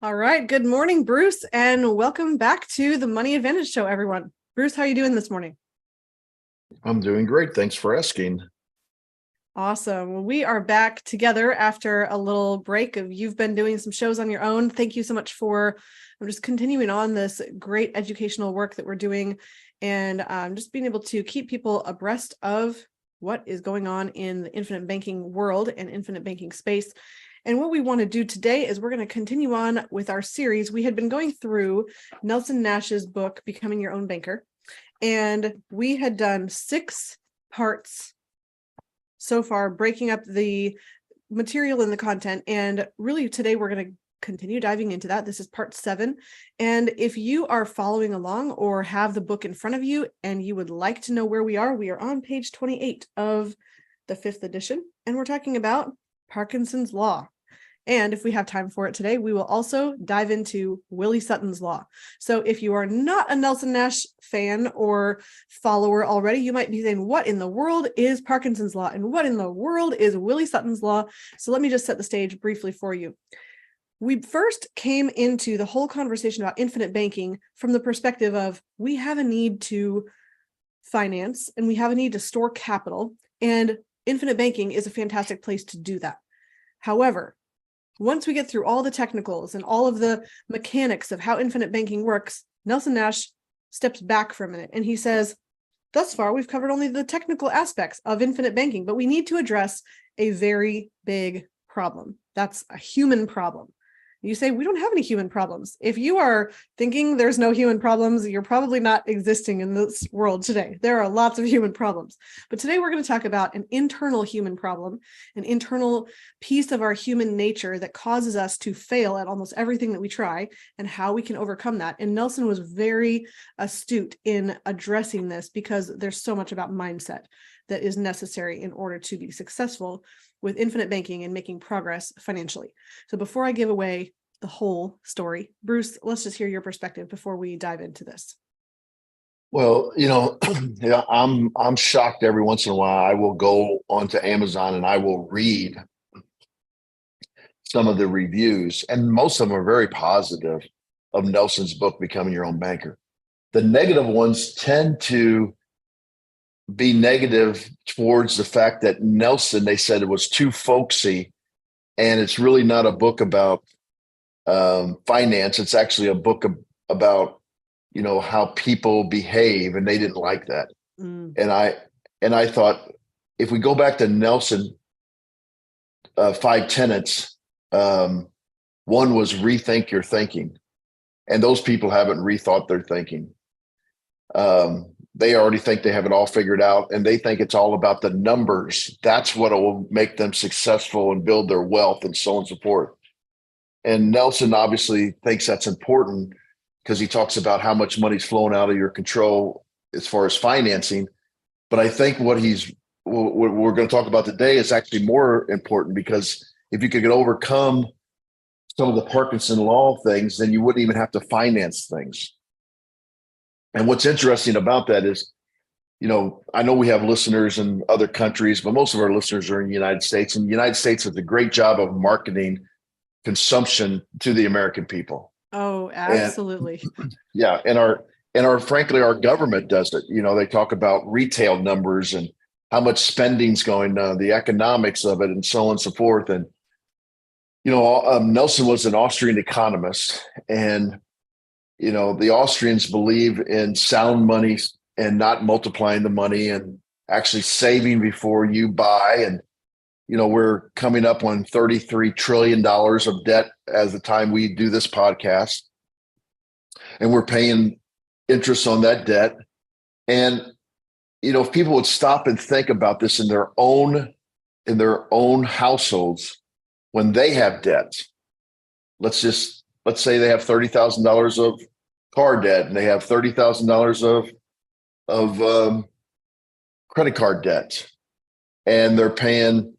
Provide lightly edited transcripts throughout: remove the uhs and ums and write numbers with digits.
All right. Good morning, Bruce, and welcome back to the Money Advantage Show, everyone. Bruce, how are you doing this morning? I'm doing great. Thanks for asking. Awesome. Well, we are back together after a little break of you've been doing some shows on your own. Thank you so much for just continuing on this great educational work that we're doing and just being able to keep people abreast of what is going on in the infinite banking world and infinite banking space. And what we want to do today is we're going to continue on with our series. We had been going through Nelson Nash's book, Becoming Your Own Banker, and we had done 6 parts so far, breaking up the material and the content. And really today we're going to continue diving into that. This is part 7. And if you are following along or have the book in front of you and you would like to know where we are on page 28 of the 5th edition. And we're talking about Parkinson's Law. And if we have time for it today, we will also dive into Willie Sutton's Law. So if you are not a Nelson Nash fan or follower already, you might be saying, what in the world is Parkinson's Law? And what in the world is Willie Sutton's Law? So let me just set the stage briefly for you. We first came into the whole conversation about infinite banking from the perspective of we have a need to finance and we have a need to store capital, and infinite banking is a fantastic place to do that. However, once we get through all the technicals and all of the mechanics of how infinite banking works, Nelson Nash steps back for a minute and he says, thus far, we've covered only the technical aspects of infinite banking, but we need to address a very big problem. That's a human problem. You say, we don't have any human problems. If you are thinking there's no human problems, you're probably not existing in this world today. There are lots of human problems. But today we're going to talk about an internal human problem, an internal piece of our human nature that causes us to fail at almost everything that we try and how we can overcome that. And Nelson was very astute in addressing this because there's so much about mindset that is necessary in order to be successful with infinite banking and making progress financially. So before I give away the whole story, Bruce, let's just hear your perspective before we dive into this. Well, yeah, I'm shocked every once in a while. I will go onto Amazon and I will read some of the reviews, and most of them are very positive of Nelson's book, Becoming Your Own Banker. The negative ones tend to be negative towards the fact that Nelson, they said it was too folksy, and it's really not a book about finance. It's actually a book about how people behave, and they didn't like that. And I thought, if we go back to Nelson, 5 tenets, one was rethink your thinking, and those people haven't rethought their thinking. They already think they have it all figured out, and they think it's all about the numbers. That's what will make them successful and build their wealth and so on and so forth. And Nelson obviously thinks that's important because he talks about how much money's flowing out of your control as far as financing. But I think what we're going to talk about today is actually more important, because if you could overcome some of the Parkinson law things, then you wouldn't even have to finance things. And what's interesting about that is, I know we have listeners in other countries, but most of our listeners are in the United States, and the United States does a great job of marketing consumption to the American people. Oh, absolutely. Yeah. And frankly, our government does it. They talk about retail numbers and how much spending's going on, the economics of it, and so on and so forth. And, Nelson was an Austrian economist, and the Austrians believe in sound money and not multiplying the money and actually saving before you buy. And, we're coming up on $33 trillion of debt as the time we do this podcast. And we're paying interest on that debt. And, if people would stop and think about this in their own households, when they have debts, let's say they have $30,000 of car debt, and they have $30,000 of credit card debt, and they're paying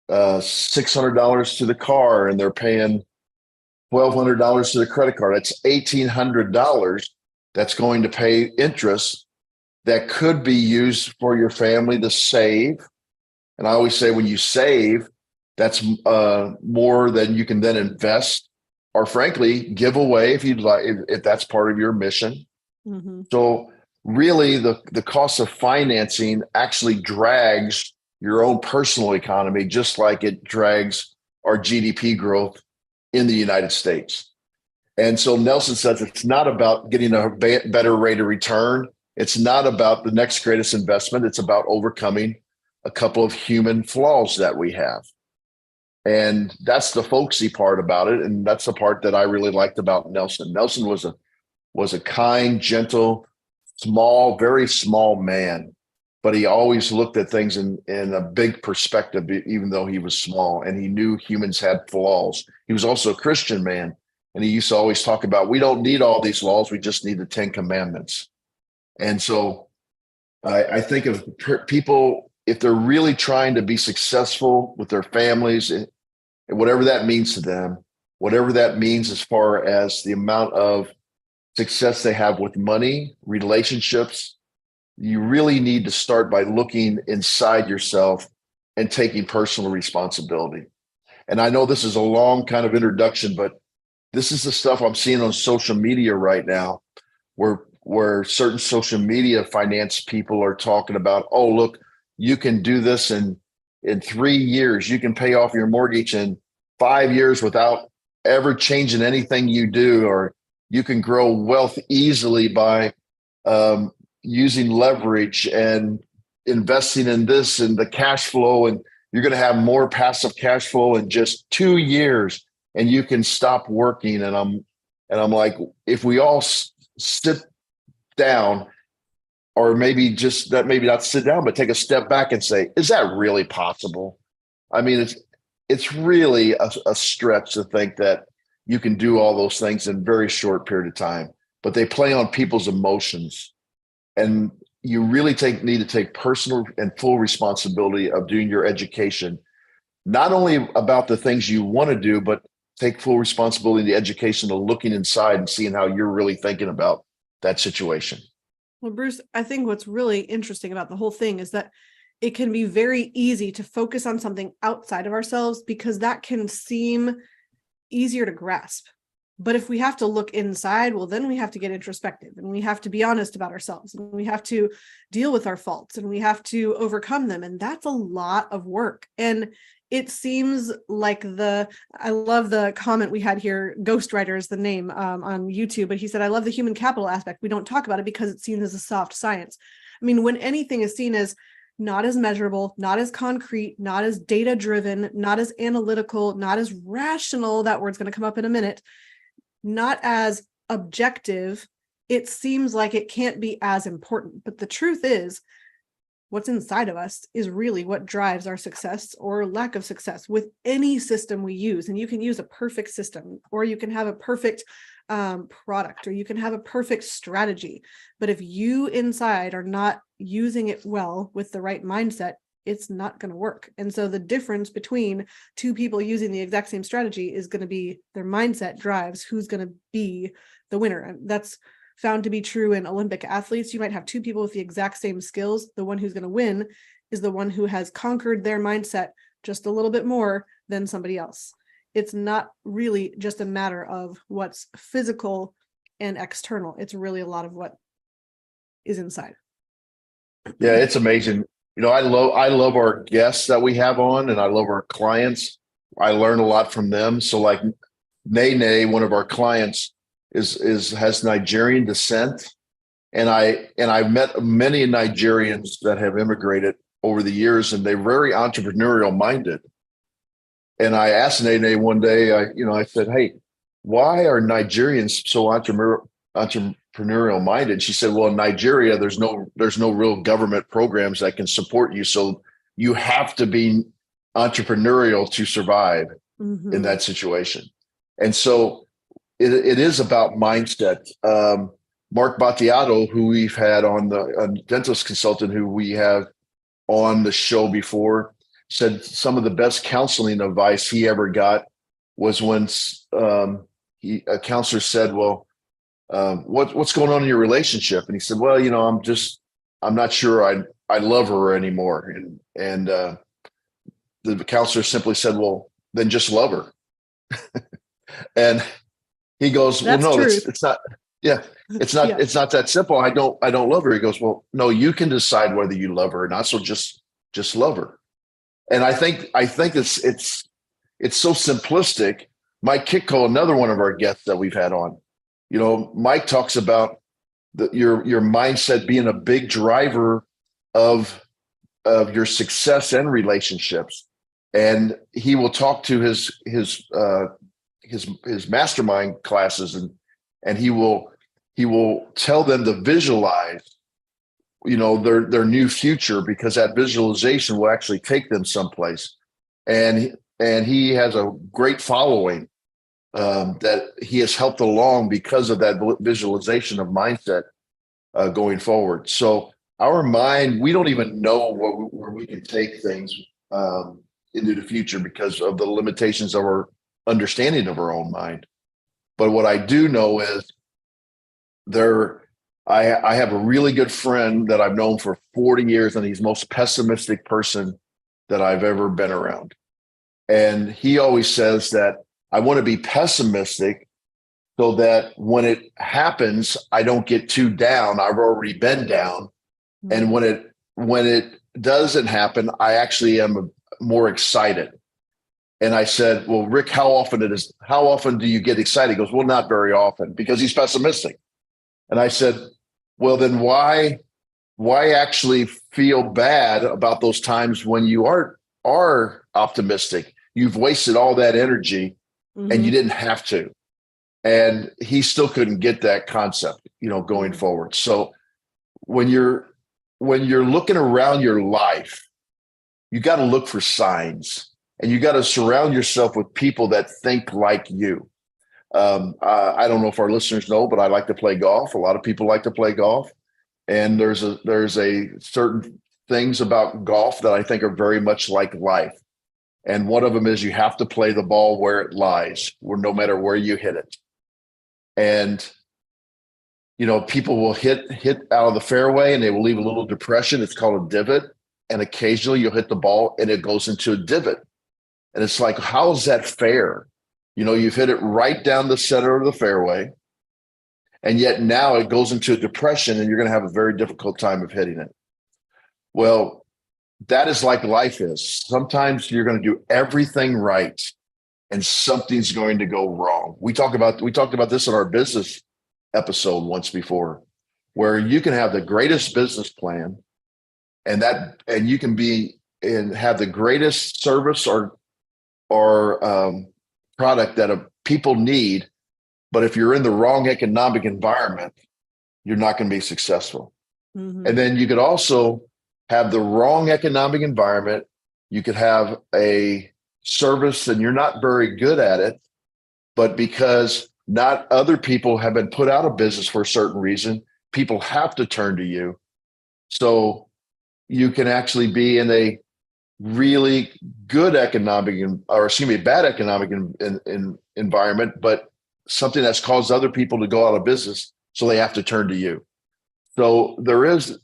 $600 to the car, and they're paying $1,200 to the credit card. That's $1,800 that's going to pay interest that could be used for your family to save. And I always say, when you save, that's more than you can then invest or frankly, give away if you'd like, if that's part of your mission. Mm-hmm. So really the cost of financing actually drags your own personal economy, just like it drags our GDP growth in the United States. And so Nelson says it's not about getting a better rate of return. It's not about the next greatest investment. It's about overcoming a couple of human flaws that we have. And that's the folksy part about it. And that's the part that I really liked about Nelson. Nelson was a kind, gentle, small, very small man, but he always looked at things in a big perspective, even though he was small, and he knew humans had flaws. He was also a Christian man, and he used to always talk about, we don't need all these laws, we just need the 10 Commandments. And so I think of people, if they're really trying to be successful with their families, and whatever that means to them, whatever that means as far as the amount of success they have with money, relationships, you really need to start by looking inside yourself and taking personal responsibility. And I know this is a long kind of introduction, but this is the stuff I'm seeing on social media right now, where certain social media finance people are talking about, oh, look, you can do this in 3 years. You can pay off your mortgage in 5 years without ever changing anything you do, or you can grow wealth easily by using leverage and investing in this and the cash flow, and you're going to have more passive cash flow in just 2 years, and you can stop working. And I'm like, if we all sit down, or maybe not sit down, but take a step back and say, is that really possible? I mean, it's really a stretch to think that you can do all those things in a very short period of time, but they play on people's emotions. And you really need to take personal and full responsibility of doing your education, not only about the things you want to do, but take full responsibility in the education of looking inside and seeing how you're really thinking about that situation. Well, Bruce, I think what's really interesting about the whole thing is that it can be very easy to focus on something outside of ourselves, because that can seem easier to grasp. But if we have to look inside, well, then we have to get introspective, and we have to be honest about ourselves, and we have to deal with our faults, and we have to overcome them. And that's a lot of work. And it seems like I love the comment we had here. Ghostwriter is the name on YouTube, but he said, I love the human capital aspect. We don't talk about it because it's seen as a soft science. I mean, when anything is seen as not as measurable, not as concrete, not as data driven, not as analytical, not as rational, that word's going to come up in a minute, not as objective, it seems like it can't be as important. But the truth is, what's inside of us is really what drives our success or lack of success with any system we use. And you can use a perfect system, or you can have a perfect product, or you can have a perfect strategy. But if you inside are not using it well with the right mindset, it's not going to work. And so the difference between two people using the exact same strategy is going to be their mindset drives who's going to be the winner. And that's found to be true in Olympic athletes. You might have two people with the exact same skills. The one who's going to win is the one who has conquered their mindset just a little bit more than somebody else. It's not really just a matter of what's physical and external. It's really a lot of what is inside. Yeah, it's amazing. You know, I love our guests that we have on, and I love our clients. I learn a lot from them. So like Nene, one of our clients, has Nigerian descent. And I've met many Nigerians that have immigrated over the years, and they're very entrepreneurial minded. And I asked Nene one day, I said, hey, why are Nigerians so entrepreneurial minded? She said, well, in Nigeria, there's no real government programs that can support you. So you have to be entrepreneurial to survive in that situation. And so it is about mindset. Mark Battiato, who we've had on a dentist consultant who we have on the show before, said some of the best counseling advice he ever got was when a counselor said, well, what's going on in your relationship? And he said, well, I'm not sure I love her anymore. And the counselor simply said, well, then just love her. And he goes, well, That's no, truth. it's not. Yeah, Yeah. it's not that simple. I don't love her. He goes, well, no, you can decide whether you love her or not. So just love her. And I think it's so simplistic. Mike Kitco, another one of our guests that we've had on, you know, Mike talks about your mindset being a big driver of your success and relationships. And he will talk to his mastermind classes, and he will tell them to visualize, you know, their new future, because that visualization will actually take them someplace. And he has a great following that he has helped along because of that visualization of mindset going forward. So our mind, we don't even know where we can take things into the future because of the limitations of our understanding of our own mind. But what I do know is I have a really good friend that I've known for 40 years, and he's the most pessimistic person that I've ever been around. And he always says that I want to be pessimistic so that when it happens, I don't get too down. I've already been down. And when it doesn't happen, I actually am more excited. And I said, well, Rick, how often do you get excited? He goes, well, not very often, because he's pessimistic. And I said, well, then why actually feel bad about those times when you are optimistic? You've wasted all that energy and you didn't have to. And he still couldn't get that concept, you know, going forward. So when you're looking around your life, you got to look for signs, and you got to surround yourself with people that think like you. I don't know if our listeners know, but I like to play golf. A lot of people like to play golf, and there's a certain things about golf that I think are very much like life. And one of them is you have to play the ball where it lies, where no matter where you hit it. And you know, people will hit out of the fairway and they will leave a little depression. It's called a divot. And occasionally you'll hit the ball and it goes into a divot. And it's like, how is that fair? You know, you've hit it right down the center of the fairway, and yet now it goes into a depression and you're going to have a very difficult time of hitting it. Well, that is like life is. Sometimes you're going to do everything right and something's going to go wrong. We talked about this in our business episode once before, where you can have the greatest business plan and you can have the greatest service or product that people need, but if you're in the wrong economic environment, you're not going to be successful. And then you could also have the wrong economic environment. You could have a service and you're not very good at it, but because not other people have been put out of business for a certain reason, people have to turn to you. So you can actually be in a really good bad economic environment, but something that's caused other people to go out of business, so they have to turn to you. So there is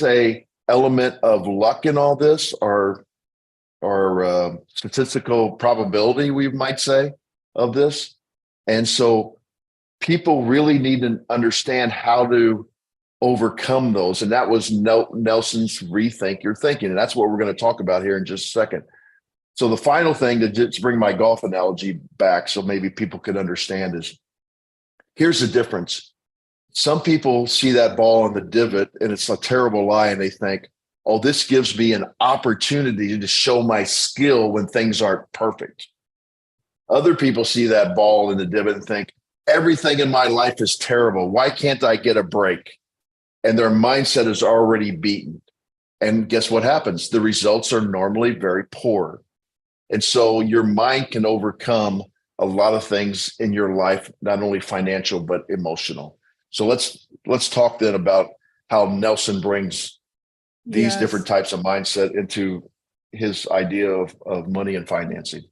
a element of luck in all this, or statistical probability, we might say, of this. And so people really need to understand how to overcome those. And that was Nelson's Rethink Your Thinking. And that's what we're going to talk about here in just a second. So the final thing, to just bring my golf analogy back so maybe people could understand, is here's the difference. Some people see that ball in the divot and it's a terrible lie, and they think, oh, this gives me an opportunity to show my skill when things aren't perfect. Other people see that ball in the divot and think, everything in my life is terrible. Why can't I get a break? And their mindset is already beaten. And guess what happens? The results are normally very poor. And so your mind can overcome a lot of things in your life, not only financial, but emotional. So let's talk then about how Nelson brings these different types of mindset into his idea of money and financing.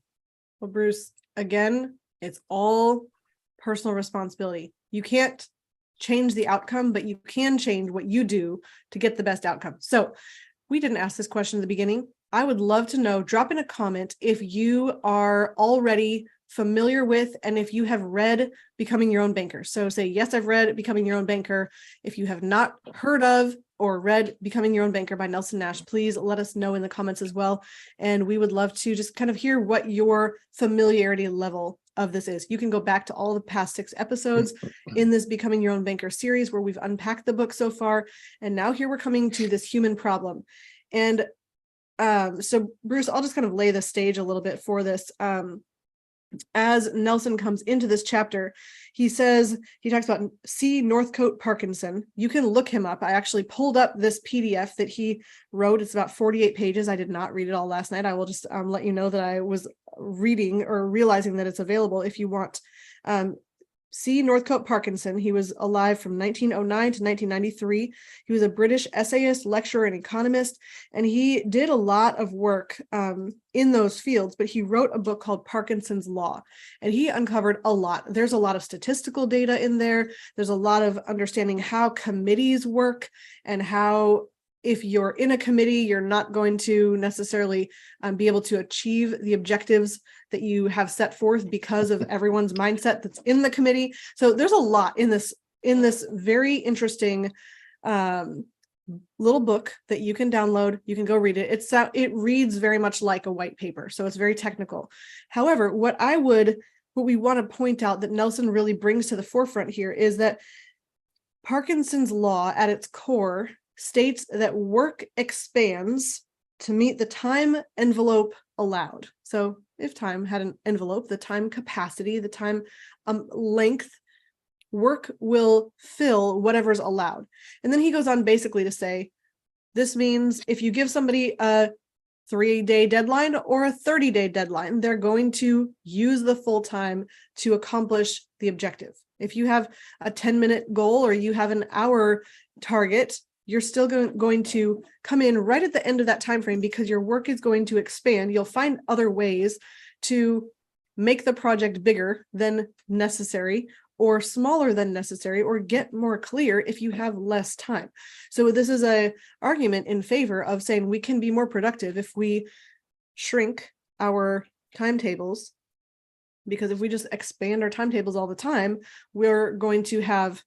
Well, Bruce, again, it's all personal responsibility. You can't change the outcome, but you can change what you do to get the best outcome. So we didn't ask this question at the beginning. I would love to know, drop in a comment if you are already familiar with, and if you have read Becoming Your Own Banker. So say, yes, I've read Becoming Your Own Banker. If you have not heard of or read Becoming Your Own Banker by Nelson Nash, please let us know in the comments as well. And we would love to just kind of hear what your familiarity level of this is. You can go back to all the past 6 episodes in this Becoming Your Own Banker series where we've unpacked the book so far. And now here we're coming to this human problem. And so Bruce, I'll just kind of lay the stage a little bit for this. As Nelson comes into this chapter, he talks about C. Northcote Parkinson. You can look him up. I actually pulled up this PDF that he wrote. It's about 48 pages. I did not read it all last night. I will just let you know that I was reading or realizing that it's available if you want. C. Northcote Parkinson. He was alive from 1909 to 1993. He was a British essayist, lecturer, and economist, and he did a lot of work in those fields, but he wrote a book called Parkinson's Law, and he uncovered a lot. There's a lot of statistical data in there. There's a lot of understanding how committees work and how if you're in a committee, you're not going to necessarily be able to achieve the objectives that you have set forth because of everyone's mindset that's in the committee. So there's a lot in this very interesting little book that you can download. You can go read it. It reads very much like a white paper, so it's very technical. However, what we want to point out that Nelson really brings to the forefront here is that Parkinson's Law at its core states that work expands to meet the time envelope allowed. So if time had an envelope, the time capacity, the time length, work will fill whatever's allowed. And then he goes on basically to say, this means if you give somebody a 3-day deadline or a 30-day deadline, they're going to use the full time to accomplish the objective. If you have a 10-minute goal or you have an hour target, you're still going to come in right at the end of that time frame because your work is going to expand. You'll find other ways to make the project bigger than necessary or smaller than necessary or get more clear if you have less time. So this is an argument in favor of saying we can be more productive if we shrink our timetables, because if we just expand our timetables all the time, we're going to have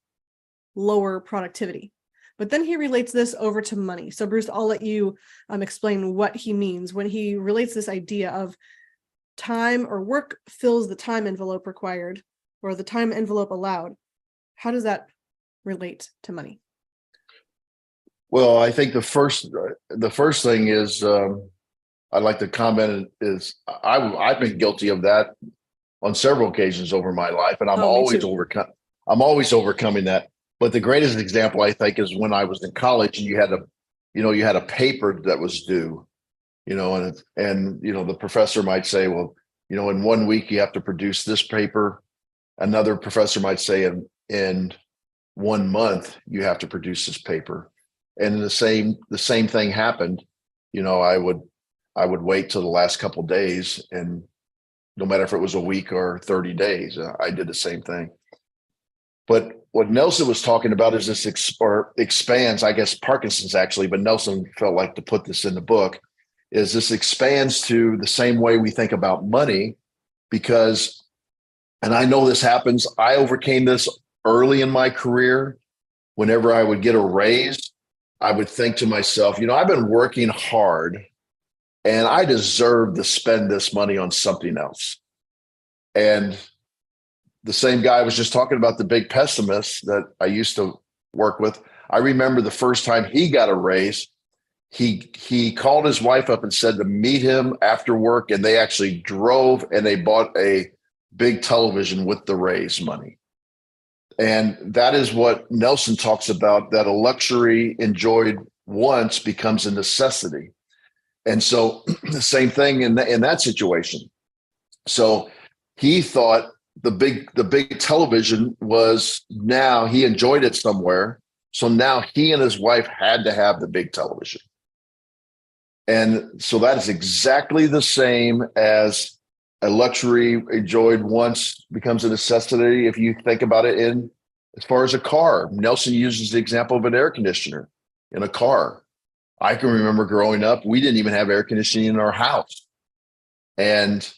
lower productivity. But then he relates this over to money. So Bruce, I'll let you explain what he means when he relates this idea of time or work fills the time envelope required or the time envelope allowed. How does that relate to money? Well, I think the first thing is I'd like to comment is I've been guilty of that on several occasions over my life, and I'm always overcoming that. But the greatest example, I think, is when I was in college and you had a paper that was due, and the professor might say, well, in 1 week you have to produce this paper. Another professor might say in 1 month you have to produce this paper. And the same thing happened. I would wait till the last couple of days, and no matter if it was a week or 30 days, I did the same thing. But what Nelson was talking about is this expands, I guess Parkinson's actually, but Nelson felt like to put this in the book, is this expands to the same way we think about money, because, and I know this happens, I overcame this early in my career. Whenever I would get a raise, I would think to myself, I've been working hard and I deserve to spend this money on something else. And the same guy I was just talking about, the big pessimist that I used to work with, I remember the first time he got a raise, he called his wife up and said to meet him after work, and they actually drove and they bought a big television with the raise money. And that is what Nelson talks about, that a luxury enjoyed once becomes a necessity. And so the same thing in that situation. So he thought the big television was, now he enjoyed it somewhere. So now he and his wife had to have the big television. And so that is exactly the same as a luxury enjoyed once becomes a necessity. If you think about it as far as a car, Nelson uses the example of an air conditioner in a car. I can remember growing up, we didn't even have air conditioning in our house. And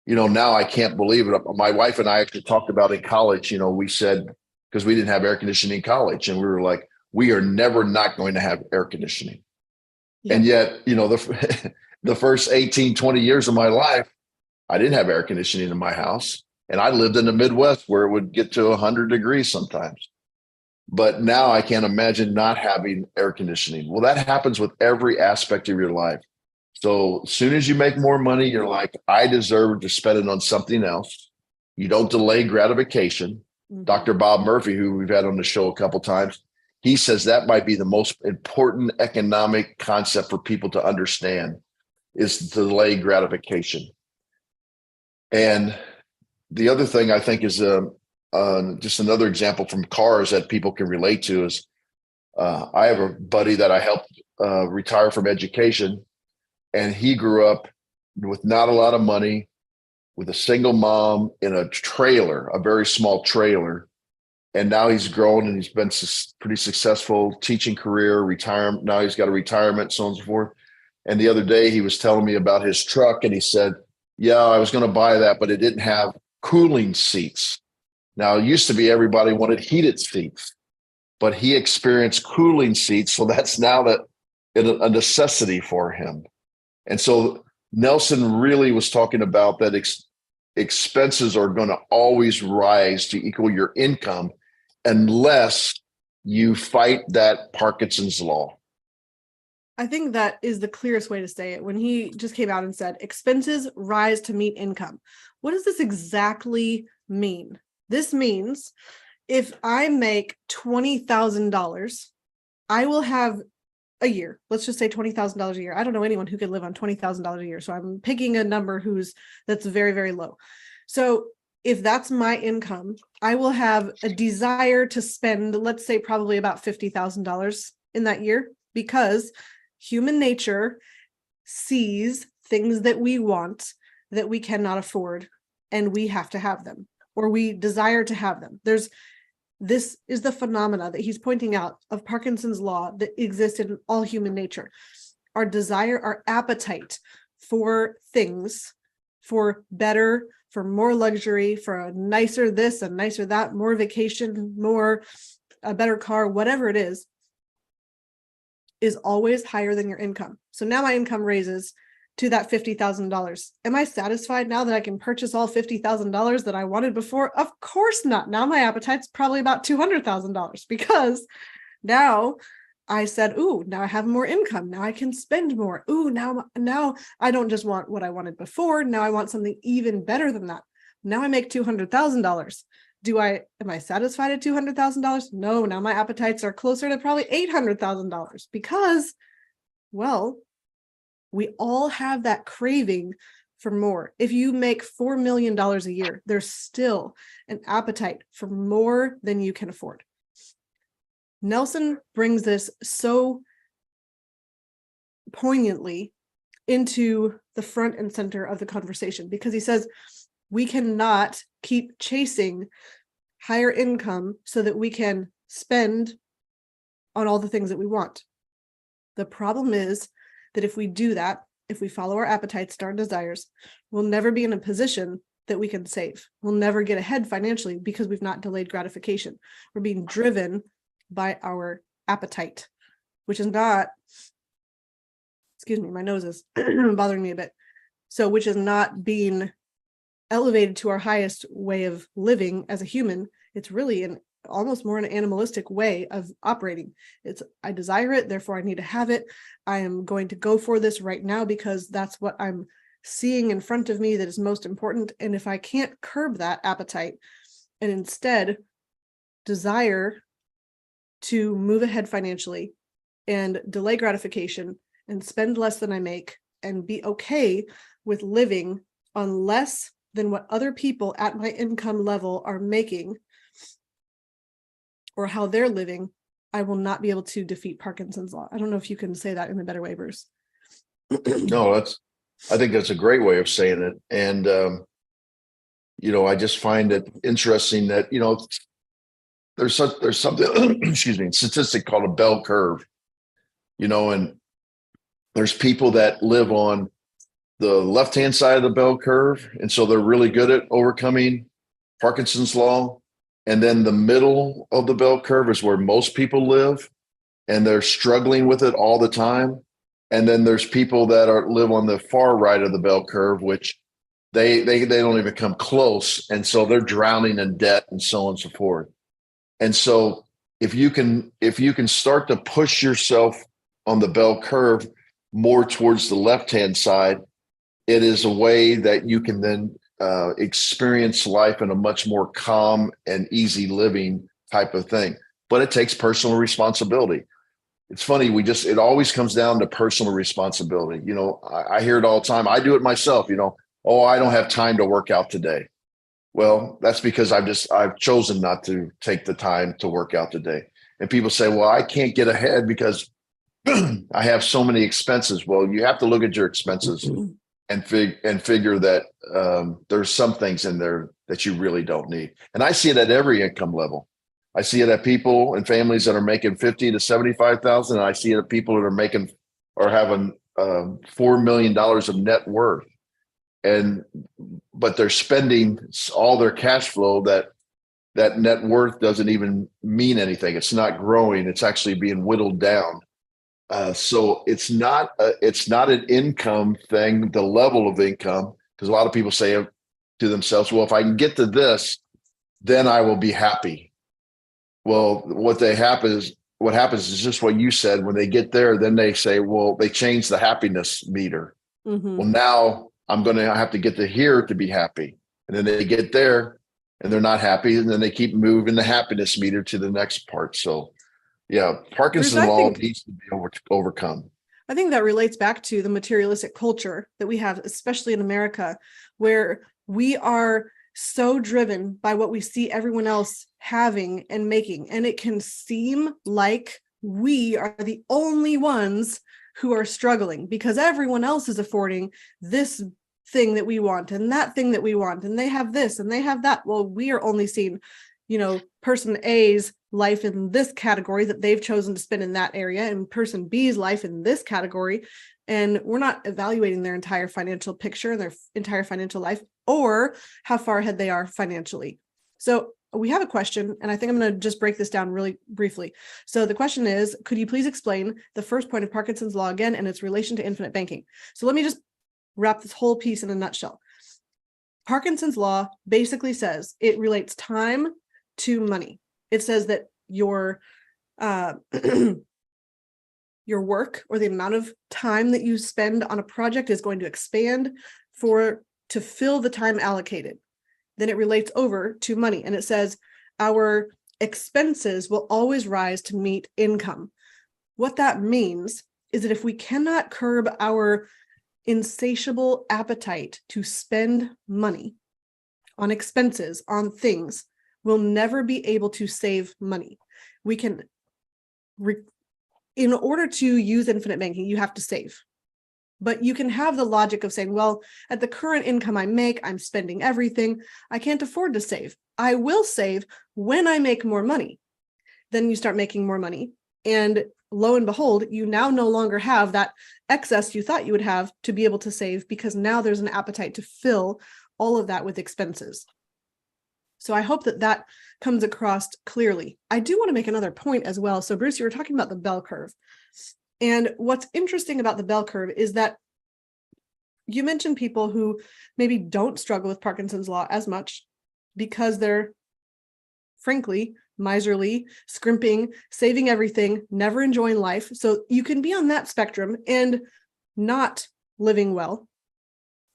now I can't believe it. My wife and I actually talked about in college, we said, because we didn't have air conditioning in college, and we were like, we are never not going to have air conditioning. Yep. And yet, the first 18, 20 years of my life, I didn't have air conditioning in my house. And I lived in the Midwest where it would get to 100 degrees sometimes. But now I can't imagine not having air conditioning. Well, that happens with every aspect of your life. So as soon as you make more money, you're like, I deserve to spend it on something else. You don't delay gratification. Mm-hmm. Dr. Bob Murphy, who we've had on the show a couple of times, he says that might be the most important economic concept for people to understand is delay gratification. And the other thing I think is just another example from cars that people can relate to is I have a buddy that I helped retire from education, and he grew up with not a lot of money, with a single mom in a trailer, a very small trailer. And now he's grown and he's been pretty successful teaching career, retirement. Now he's got a retirement, so on and so forth. And the other day he was telling me about his truck, and he said, yeah, I was going to buy that, but it didn't have cooling seats. Now, it used to be everybody wanted heated seats, but he experienced cooling seats. So that's now a necessity for him. And so Nelson really was talking about that expenses are going to always rise to equal your income unless you fight that Parkinson's law. I think that is the clearest way to say it. When he just came out and said, expenses rise to meet income. What does this exactly mean? This means if I make $20,000, I will have a year. Let's just say $20,000 a year. I don't know anyone who could live on $20,000 a year. So I'm picking a number that's very, very low. So if that's my income, I will have a desire to spend, let's say, probably about $50,000 in that year, because human nature sees things that we want that we cannot afford, and we have to have them, or we desire to have them. This is the phenomena that he's pointing out of Parkinson's law that exists in all human nature. Our desire, our appetite for things, for better, for more luxury, for a nicer this, a nicer that, more vacation, a better car, whatever it is always higher than your income. So now my income raises to that $50,000. Am I satisfied now that I can purchase all $50,000 that I wanted before? Of course not. Now my appetite's probably about $200,000, because now I said, ooh, now I have more income. Now I can spend more. Ooh, now I don't just want what I wanted before. Now I want something even better than that. Now I make $200,000. Am I satisfied at $200,000? No, now my appetites are closer to probably $800,000, because, well, we all have that craving for more. If you make $4 million a year, there's still an appetite for more than you can afford. Nelson brings this so poignantly into the front and center of the conversation, because he says we cannot keep chasing higher income so that we can spend on all the things that we want. The problem is that if we do that, if we follow our appetites, our desires, we'll never be in a position that we can save. We'll never get ahead financially because we've not delayed gratification. We're being driven by our appetite, which is not, excuse me, my nose is bothering me a bit. So, which is not being elevated to our highest way of living as a human. It's really almost more an animalistic way of operating. It's, I desire it, therefore I need to have it. I am going to go for this right now because that's what I'm seeing in front of me that is most important. And if I can't curb that appetite and instead desire to move ahead financially and delay gratification and spend less than I make and be okay with living on less than what other people at my income level are making or how they're living, I will not be able to defeat Parkinson's law. I don't know if you can say that in a better way, Bruce. No, I think that's a great way of saying it. And, I just find it interesting that, there's something, excuse me, statistic called a bell curve, and there's people that live on the left-hand side of the bell curve. And so they're really good at overcoming Parkinson's law. And then the middle of the bell curve is where most people live, and they're struggling with it all the time. And then there's people that live on the far right of the bell curve, which they don't even come close. And so they're drowning in debt and so on and so forth. And so if you can start to push yourself on the bell curve more towards the left-hand side, it is a way that you can then experience life in a much more calm and easy living type of thing. But it takes personal responsibility. It's funny, it always comes down to personal responsibility. You know, I hear it all the time. I do it myself, you know, oh, I don't have time to work out today. Well, that's because I've chosen not to take the time to work out today. And people say, well, I can't get ahead because I have so many expenses. Well, you have to look at your expenses and figure that there's some things in there that you really don't need. And I see it at every income level. I see it at people and families that are making 50 to 75,000. And I see it at people that are making or having $4 million of net worth. But they're spending all their cash flow that net worth doesn't even mean anything. It's not growing. It's actually being whittled down. So it's not an income thing, the level of income, because a lot of people say to themselves, well, if I can get to this, then I will be happy. Well, what happens is just what you said. When they get there, then they say, well, they change the happiness meter. Mm-hmm. Well, now I'm going to have to get to here to be happy. And then they get there and they're not happy. And then they keep moving the happiness meter to the next part. So yeah, Parkinson's law needs to be overcome. I think that relates back to the materialistic culture that we have, especially in America, where we are so driven by what we see everyone else having and making. And it can seem like we are the only ones who are struggling because everyone else is affording this thing that we want and that thing that we want. And they have this and they have that. Well, we are only seeing, you know, person A's life in this category that they've chosen to spend in that area and person B's life in this category. And we're not evaluating their entire financial picture and their entire financial life or how far ahead they are financially. So we have a question, and I think I'm going to just break this down really briefly. So the question is, could you please explain the first point of Parkinson's law again and its relation to infinite banking? So let me just wrap this whole piece in a nutshell. Parkinson's law basically says it relates time to money. It says that your work or the amount of time that you spend on a project is going to expand to fill the time allocated. Then it relates over to money. And it says our expenses will always rise to meet income. What that means is that if we cannot curb our insatiable appetite to spend money on expenses, on things, we'll never be able to save money. We can, in order to use infinite banking, you have to save. But you can have the logic of saying, well, at the current income I make, I'm spending everything. I can't afford to save. I will save when I make more money. Then you start making more money. And lo and behold, you now no longer have that excess you thought you would have to be able to save because now there's an appetite to fill all of that with expenses. So I hope that comes across clearly. I do want to make another point as well. So Bruce, you were talking about the bell curve. And what's interesting about the bell curve is that you mentioned people who maybe don't struggle with Parkinson's law as much because they're, frankly, miserly, scrimping, saving everything, never enjoying life. So you can be on that spectrum and not living well.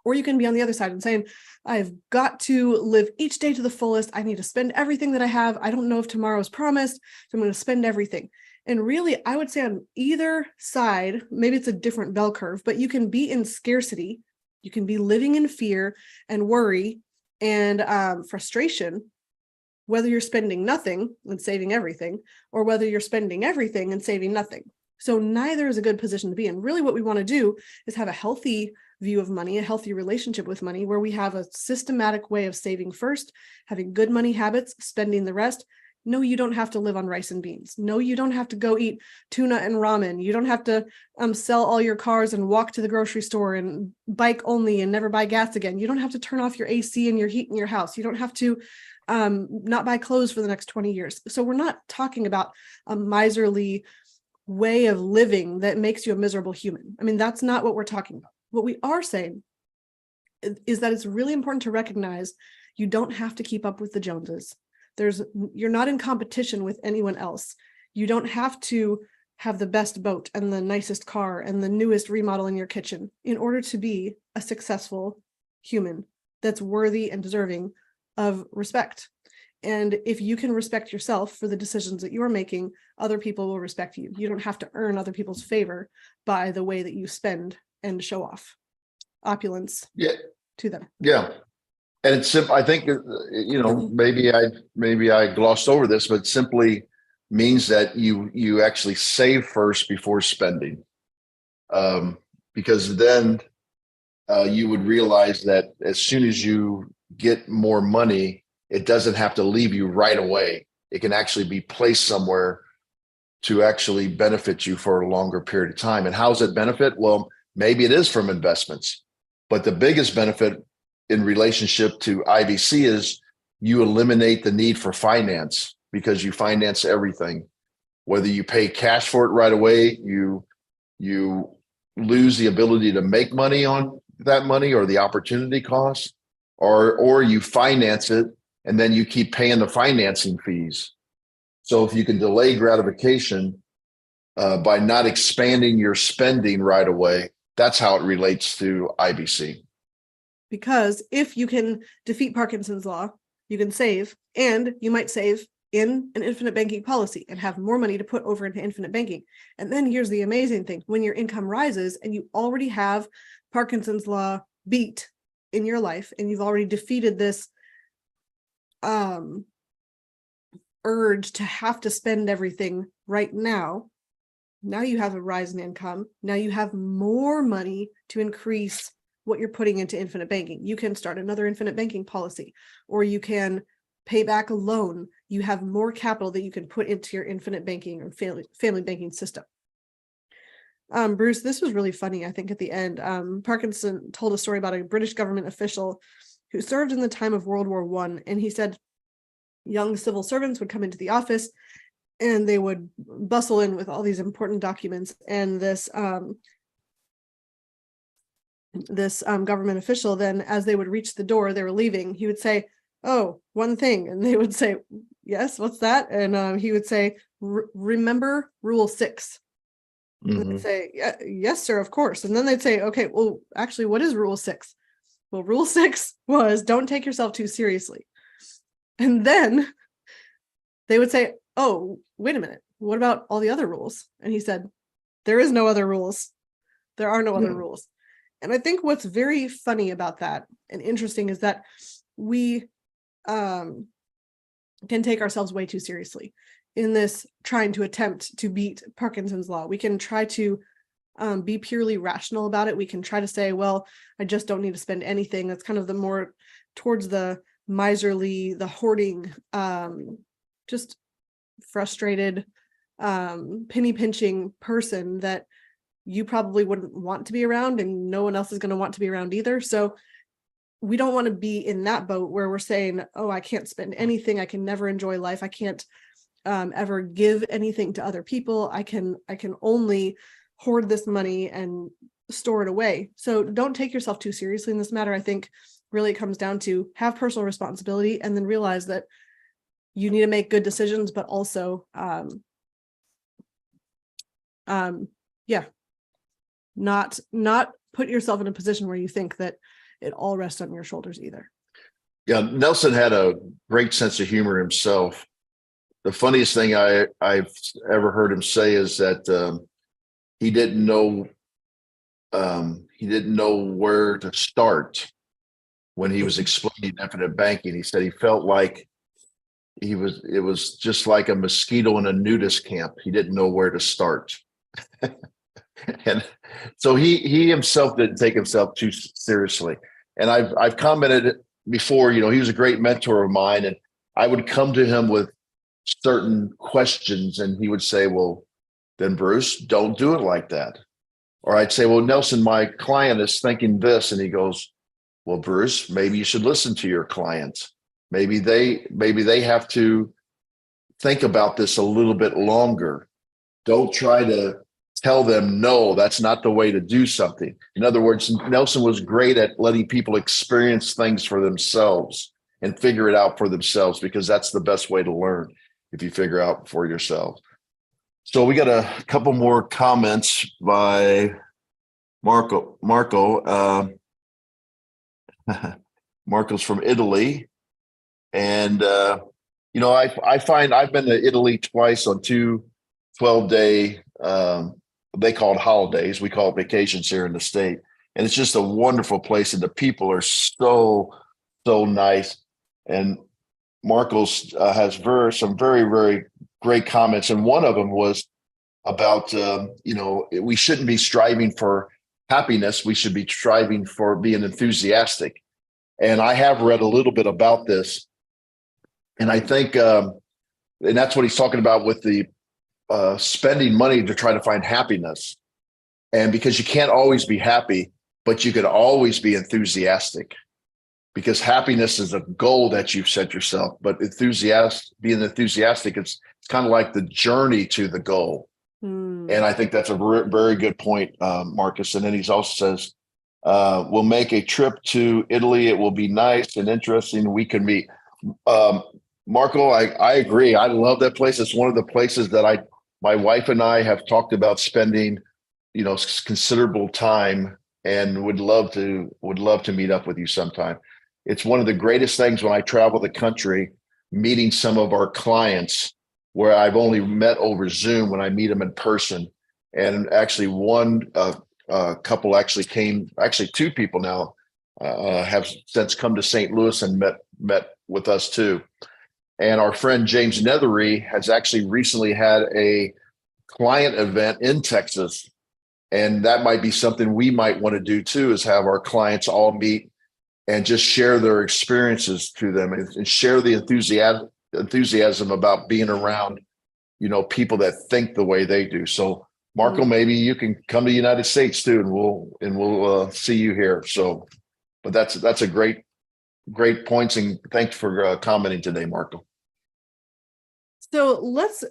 Or you can be on the other side and saying, I've got to live each day to the fullest. I need to spend everything that I have. I don't know if tomorrow's promised, so I'm going to spend everything. And really, I would say on either side, maybe it's a different bell curve, but you can be in scarcity. You can be living in fear and worry and frustration, whether you're spending nothing and saving everything, or whether you're spending everything and saving nothing. So neither is a good position to be in. Really, what we want to do is have a healthy view of money, a healthy relationship with money, where we have a systematic way of saving first, having good money habits, spending the rest, No, you don't have to live on rice and beans. No, you don't have to go eat tuna and ramen. You don't have to sell all your cars and walk to the grocery store and bike only and never buy gas again. You don't have to turn off your AC and your heat in your house. You don't have to not buy clothes for the next 20 years. So we're not talking about a miserly way of living that makes you a miserable human. I mean, that's not what we're talking about. What we are saying is that it's really important to recognize you don't have to keep up with the Joneses. You're not in competition with anyone else. You don't have to have the best boat and the nicest car and the newest remodel in your kitchen in order to be a successful human that's worthy and deserving of respect. And if you can respect yourself for the decisions that you're making, other people will respect you. You don't have to earn other people's favor by the way that you spend and show off opulence to them. Yeah. And it's simple. I think, maybe I glossed over this, but simply means that you actually save first before spending. Because then you would realize that as soon as you get more money, it doesn't have to leave you right away. It can actually be placed somewhere to actually benefit you for a longer period of time. And how's it benefit? Well, maybe it is from investments, but the biggest benefit in relationship to IBC is you eliminate the need for finance because you finance everything. Whether you pay cash for it right away, you lose the ability to make money on that money or the opportunity cost, or you finance it and then you keep paying the financing fees. So if you can delay gratification by not expanding your spending right away, that's how it relates to IBC. Because if you can defeat Parkinson's law, you can save, and you might save in an infinite banking policy and have more money to put over into infinite banking. And then here's the amazing thing. When your income rises and you already have Parkinson's law beat in your life, and you've already defeated this urge to have to spend everything right now you have a rise in income. Now you have more money to increase what you're putting into infinite banking. You can start another infinite banking policy, or you can pay back a loan. You have more capital that you can put into your infinite banking or family banking system. Bruce, this was really funny, I think, at the end. Parkinson told a story about a British government official who served in the time of World War I, and he said young civil servants would come into the office and they would bustle in with all these important documents, and this government official, then as they would reach the door, they were leaving, he would say, "Oh, one thing," and they would say, "Yes, what's that?" And he would say, "Remember Rule 6." And they'd say, "Yes, sir, of course." And then they'd say, "Okay, well, actually, what is Rule 6? Well, Rule 6 was don't take yourself too seriously." And then they would say, "Oh, wait a minute, what about all the other rules?" And he said, "There is no other rules. There are no other rules." And I think what's very funny about that and interesting is that we can take ourselves way too seriously in this trying to attempt to beat Parkinson's law. We can try to be purely rational about it. We can try to say, well, I just don't need to spend anything. That's kind of the more towards the miserly, the hoarding, just frustrated, penny pinching person that you probably wouldn't want to be around, and no one else is going to want to be around either. So we don't want to be in that boat where we're saying, oh, I can't spend anything. I can never enjoy life. I can't ever give anything to other people. I can only hoard this money and store it away. So don't take yourself too seriously in this matter. I think really it comes down to have personal responsibility, and then realize that you need to make good decisions, but also, not put yourself in a position where you think that it all rests on your shoulders either. Yeah, Nelson had a great sense of humor himself. The funniest thing I've ever heard him say is that he didn't know where to start when he was explaining infinite banking. He said he felt like it was just like a mosquito in a nudist camp. He didn't know where to start. And so he himself didn't take himself too seriously. And I've commented before, he was a great mentor of mine, and I would come to him with certain questions, and he would say, well, then Bruce, don't do it like that. Or I'd say, well, Nelson, my client is thinking this. And he goes, well, Bruce, maybe you should listen to your clients. Maybe they have to think about this a little bit longer. Don't try to tell them, no, that's not the way to do something. In other words, Nelson was great at letting people experience things for themselves and figure it out for themselves, because that's the best way to learn, if you figure out for yourself. So we got a couple more comments by Marco. Marco's from Italy. And, I find I've been to Italy twice on 2 12-day, they call it holidays. We call it vacations here in the state. And it's just a wonderful place. And the people are so nice. And Marcos has some very, very great comments. And one of them was about, we shouldn't be striving for happiness. We should be striving for being enthusiastic. And I have read a little bit about this. And I think, and that's what he's talking about with the spending money to try to find happiness. And because you can't always be happy, but you could always be enthusiastic, because happiness is a goal that you've set yourself. But being enthusiastic, it's kind of like the journey to the goal. And I think that's a very good point, Marcus. And then he also says, we'll make a trip to Italy. It will be nice and interesting. We can meet. Marco, I agree. I love that place. It's one of the places that my wife and I have talked about spending, considerable time, and would love to meet up with you sometime. It's one of the greatest things when I travel the country, meeting some of our clients where I've only met over Zoom, when I meet them in person. And actually one couple actually came, actually 2 people now have since come to St. Louis and met with us too. And our friend James Nethery has actually recently had a client event in Texas. And that might be something we might want to do too, is have our clients all meet and just share their experiences to them, and share the enthusiasm about being around, people that think the way they do. So Marco, maybe you can come to the United States too, and we'll see you here. So, but that's a great points, and thanks for commenting today, Marco. So let's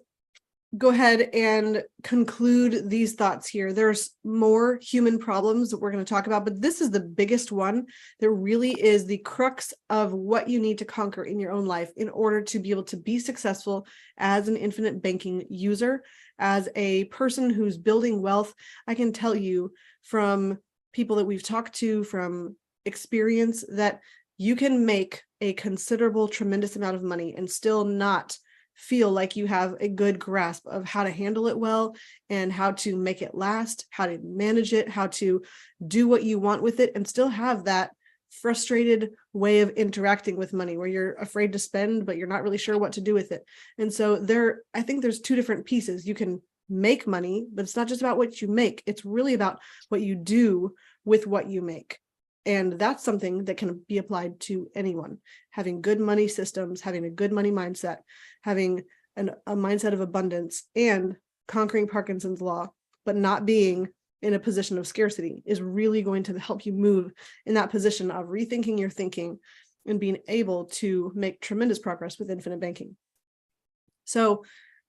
go ahead and conclude these thoughts here. There's more human problems that we're going to talk about, but this is the biggest one that really is the crux of what you need to conquer in your own life in order to be able to be successful as an infinite banking user, as a person who's building wealth. I can tell you from people that we've talked to, from experience, that you can make a considerable, tremendous amount of money and still not feel like you have a good grasp of how to handle it well, and how to make it last, how to manage it, how to do what you want with it, and still have that frustrated way of interacting with money where you're afraid to spend, but you're not really sure what to do with it. And so I think there's 2 different pieces. You can make money, but it's not just about what you make. It's really about what you do with what you make. And that's something that can be applied to anyone. Having good money systems, having a good money mindset, having a mindset of abundance, and conquering Parkinson's law, but not being in a position of scarcity, is really going to help you move in that position of rethinking your thinking and being able to make tremendous progress with infinite banking. So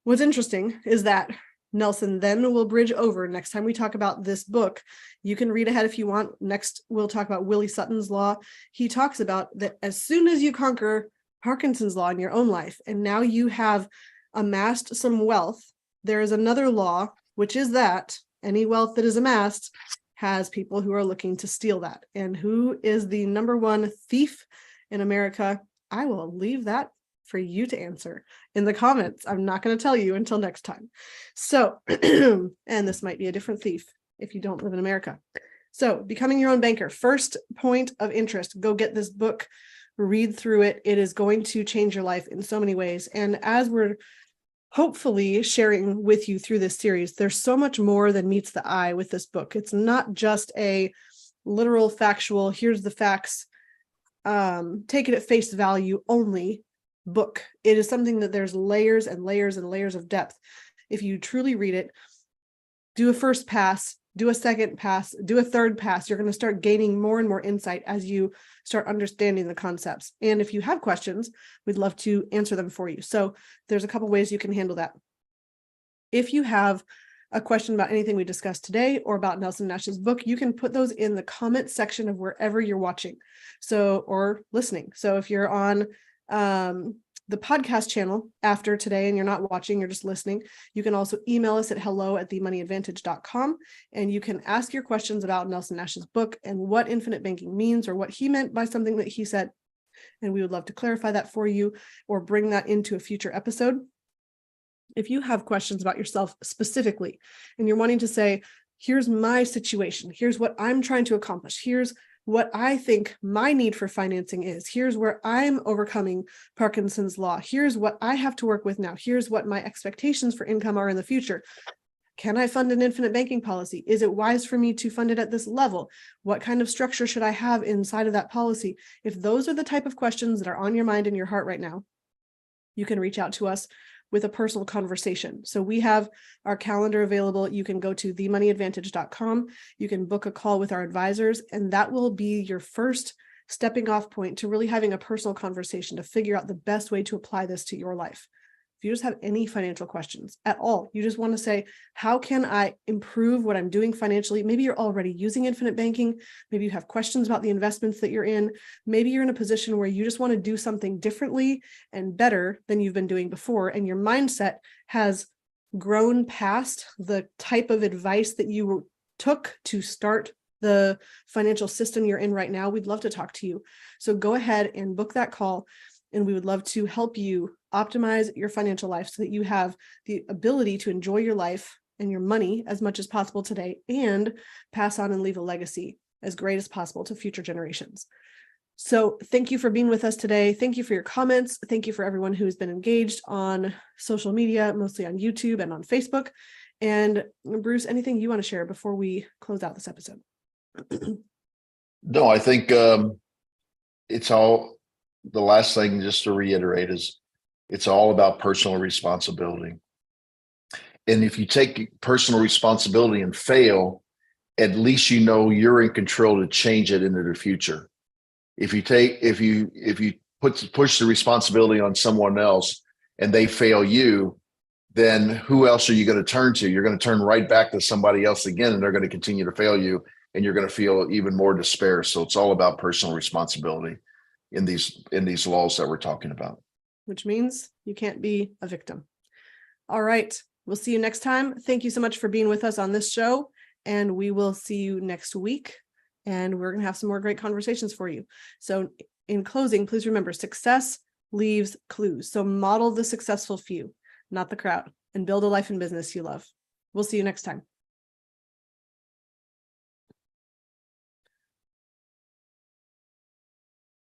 what's interesting is that Nelson then will bridge over next time we talk about this book. You can read ahead if you want. Next, we'll talk about Willie Sutton's law. He talks about that as soon as you conquer Parkinson's law in your own life, and now you have amassed some wealth, there is another law, which is that any wealth that is amassed has people who are looking to steal that. And who is the number one thief in America? I will leave that for you to answer in the comments. I'm not going to tell you until next time. So, and this might be a different thief if you don't live in America. So, becoming your own banker, first point of interest, go get this book, read through it. It is going to change your life in so many ways. And as we're hopefully sharing with you through this series, there's so much more than meets the eye with this book. It's not just a literal factual, here's the facts, take it at face value only. book. It is something that there's layers and layers and layers of depth. If you truly read it, do a first pass, do a second pass, do a third pass, you're going to start gaining more and more insight as you start understanding the concepts. And if you have questions, we'd love to answer them for you. So there's a couple ways you can handle that. If you have a question about anything we discussed today or about Nelson Nash's book, you can put those in the comment section of wherever you're watching, or listening. So if you're on the podcast channel after today and you're not watching, you're just listening, you can also email us at hello@themoneyadvantage.com, and you can ask your questions about Nelson Nash's book and what infinite banking means or what he meant by something that he said. And we would love to clarify that for you or bring that into a future episode. If you have questions about yourself specifically, and you're wanting to say, here's my situation, here's what I'm trying to accomplish, here's what I think my need for financing is, here's where I'm overcoming Parkinson's law, here's what I have to work with now, here's what my expectations for income are in the future. Can I fund an infinite banking policy? Is it wise for me to fund it at this level? What kind of structure should I have inside of that policy? If those are the type of questions that are on your mind and your heart right now, you can reach out to us with a personal conversation. So we have our calendar available. You can go to themoneyadvantage.com. You can book a call with our advisors, and that will be your first stepping off point to really having a personal conversation to figure out the best way to apply this to your life. If you just have any financial questions at all, you just want to say, how can I improve what I'm doing financially? Maybe you're already using infinite banking. Maybe you have questions about the investments that you're in. Maybe you're in a position where you just want to do something differently and better than you've been doing before. And your mindset has grown past the type of advice that you took to start the financial system you're in right now. We'd love to talk to you. So go ahead and book that call, and we would love to help you optimize your financial life so that you have the ability to enjoy your life and your money as much as possible today and pass on and leave a legacy as great as possible to future generations. So thank you for being with us today. Thank you for your comments. Thank you for everyone who's been engaged on social media, mostly on YouTube and on Facebook. And Bruce, anything you want to share before we close out this episode? No, I think it's all, the last thing just to reiterate is it's all about personal responsibility. And if you take personal responsibility and fail, at least you know you're in control to change it into the future. If you push the responsibility on someone else and they fail you, then who else are you going to turn to? You're going to turn right back to somebody else again, and they're going to continue to fail you, and you're going to feel even more despair. So it's all about personal responsibility in these laws that we're talking about. Which means you can't be a victim. All right. We'll see you next time. Thank you so much for being with us on this show, and we will see you next week. And we're going to have some more great conversations for you. So in closing, please remember, success leaves clues. So model the successful few, not the crowd, and build a life and business you love. We'll see you next time.